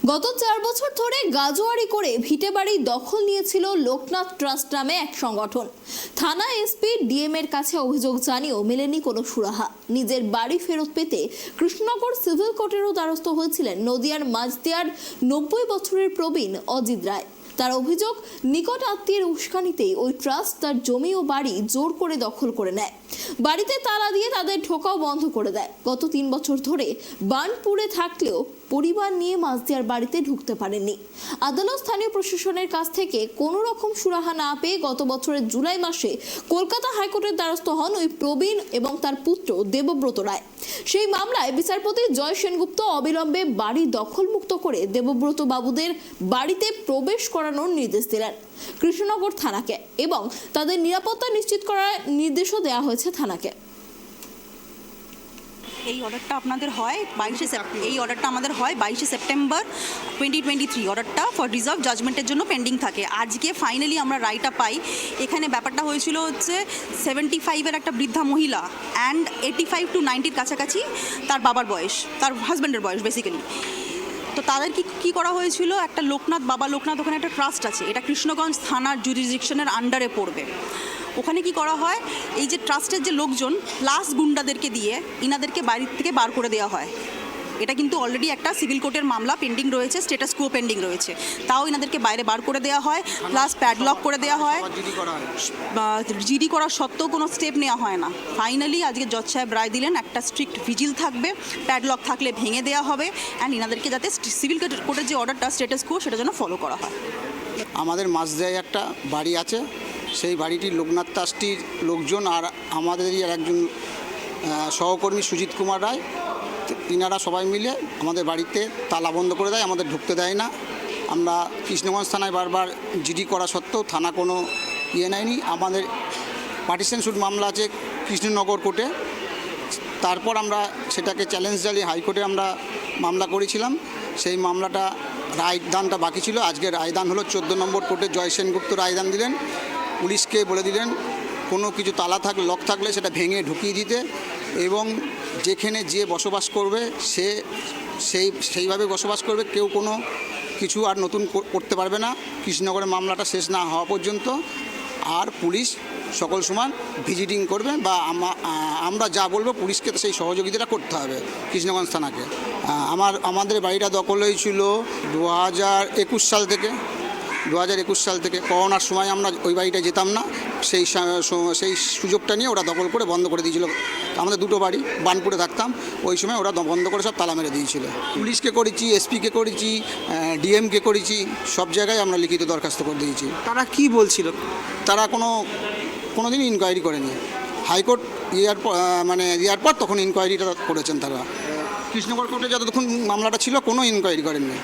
গত 4 বছর ধরে গাজোয়ারি করে ভিটে বাড়ি দখল নিয়েছিল লোকনাথ ট্রাস্ট নামে এক সংগঠন। থানা এসপি ডিএম এর কাছে অভিযোগ জানিয়েও মেলেনি কোনো সুরাহা। নিজের বাড়ি ফেরত পেতে কৃষ্ণনগর সিভিল কোর্টেরও দ্বারস্থ হয়েছিলেন নদিয়ার মাঝদিয়ার 90 বছরের প্রবীণ অজিত রায়। তার অভিযোগ, নিকট আত্মীয়ের উস্কানিতেই ওই ট্রাস্ট তার জমি ও বাড়ি জোর করে দখল করে নেয়। বাড়িতে তালা দিয়ে তাদের ঢোকাও বন্ধ করে দেয়। গত 3 বছর ধরে বানপুরে থাকলেও পরিবার নিয়ে মাঝদিয়ার বাড়িতে ঢুকতে পারেননি। আদালত স্থানীয় প্রশাসনের কাছ থেকে কোনো রকম সুরাহা না পেয়ে গত বছরের জুলাই মাসে কলকাতা হাইকোর্টের দ্বারস্থ হন ওই প্রবীণ এবং তার পুত্র দেবব্রত রায়। সেই মামলায় বিচারপতি জয় সেনগুপ্ত অবিলম্বে বাড়ি দখলমুক্ত করে দেবব্রত বাবুদের বাড়িতে প্রবেশ করানোর নির্দেশ দিলেন কৃষ্ণনগর থানাকে এবং তাদের নিরাপত্তা নিশ্চিত করার নির্দেশও দেওয়া হয়েছে থানাকে। এই অর্ডারটা আপনাদের হয় 22 সেপ্টেম্বর 2023। অর্ডারটা ফর রিজার্ভ জাজমেন্টের জন্য পেন্ডিং থাকে। আজকে ফাইনালি আমরা রায়টা পাই। এখানে ব্যাপারটা হয়েছিল হচ্ছে 75-এর একটা বৃদ্ধা মহিলা অ্যান্ড 85 to 90-র কাছাকাছি তার বাবার বয়স, তার হাজব্যান্ডের বয়স বেসিক্যালি। তো তাদের কি করা হয়েছিল, একটা বাবা লোকনাথ ওখানে একটা ট্রাস্ট আছে, এটা কৃষ্ণগঞ্জ থানার জুরিসডিকশনের আন্ডারে পড়বে। ওখানে কি করা হয়, এই যে ট্রাস্টের যে লোকজন প্লাস গুন্ডাদেরকে দিয়ে ইনাদেরকে বাড়ির থেকে বার করে দেওয়া হয়। এটা কিন্তু অলরেডি একটা সিভিল কোর্টের মামলা পেন্ডিং রয়েছে, স্ট্যাটাস কুয়ো পেন্ডিং রয়েছে, তাও ইনাদেরকে বাইরে বার করে দেওয়া হয়, প্লাস প্যাডলক করে দেওয়া হয়। জিডি করা সত্ত্বেও কোনো স্টেপ নেওয়া হয় না। ফাইনালি আজকে জজ সাহেব রায় দিলেন, একটা স্ট্রিক্ট ভিজিল থাকবে, প্যাডলক থাকলে ভেঙে দেওয়া হবে অ্যান্ড ইনাদেরকে যাতে সিভিল কোর্টের যে অর্ডারটা স্ট্যাটাস কুয়ো সেটা যেন ফলো করা হয়। আমাদের মাঝদায় একটা বাড়ি আছে, সেই বাড়িটির লোকনাথ ট্রাস্টির লোকজন আর আমাদেরই একজন সহকর্মী সুজিত কুমার রায়, তিনারা সবাই মিলে আমাদের বাড়িতে তালা বন্ধ করে দেয়, আমাদের ঢুকতে দেয় না। আমরা কৃষ্ণগঞ্জ থানায় বারবার জিডি করা সত্ত্বেও থানা কোনো নেয়নি। আমাদের পার্টিশন স্যুট মামলা আছে কৃষ্ণনগর কোর্টে, তারপর আমরা সেটাকে চ্যালেঞ্জ জানিয়ে হাইকোর্টে আমরা মামলা করেছিলাম। সেই মামলাটা রায়দানটা বাকি ছিল। আজকে রায়দান হলো 14 নম্বর কোর্টে জয় সেনগুপ্ত রায়দান দিলেন। পুলিশকে বলে দিলেন কোনো কিছু তালা থাকলে লক থাকলে সেটা ভেঙে ঢুকিয়ে দিতে এবং যেখানে যে বসবাস করবে সে সেইভাবে বসবাস করবে, কেউ কোনো কিছু আর নতুন করতে পারবে না কৃষ্ণনগরের মামলাটা শেষ না হওয়া পর্যন্ত। আর পুলিশ সকল সময় ভিজিটিং করবে বা আমরা যা বলবো পুলিশকে সেই সহযোগিতাটা করতে হবে কৃষ্ণগঞ্জ থানাকে। আমাদের বাড়িটা দখল হয়েছিল 2021 সাল থেকে। 2021 সাল থেকে করোনার সময় আমরা ওই বাড়িটা যেতাম না, সেই সুযোগটা নিয়ে ওরা দখল করে বন্ধ করে দিয়েছিল। আমাদের দুটো বাড়ি, বানপুরে থাকতাম, ওই সময় ওরা বন্ধ করে সব তালা মেরে দিয়েছিল। পুলিশকে করেছি, এসপিকে করেছি, ডিএমকে করেছি, সব জায়গায় আমরা লিখিত দরখাস্ত করে দিয়েছি। তারা কি বলছিল? তারা কোনোদিন ইনকোয়ারি করেনি। হাইকোর্ট ইয়ার পর তখন ইনকোয়ারিটা করেছেন তারা। কৃষ্ণনগর কোর্টে যতক্ষণ মামলাটা ছিল কোনো ইনকোয়ারি করেননি।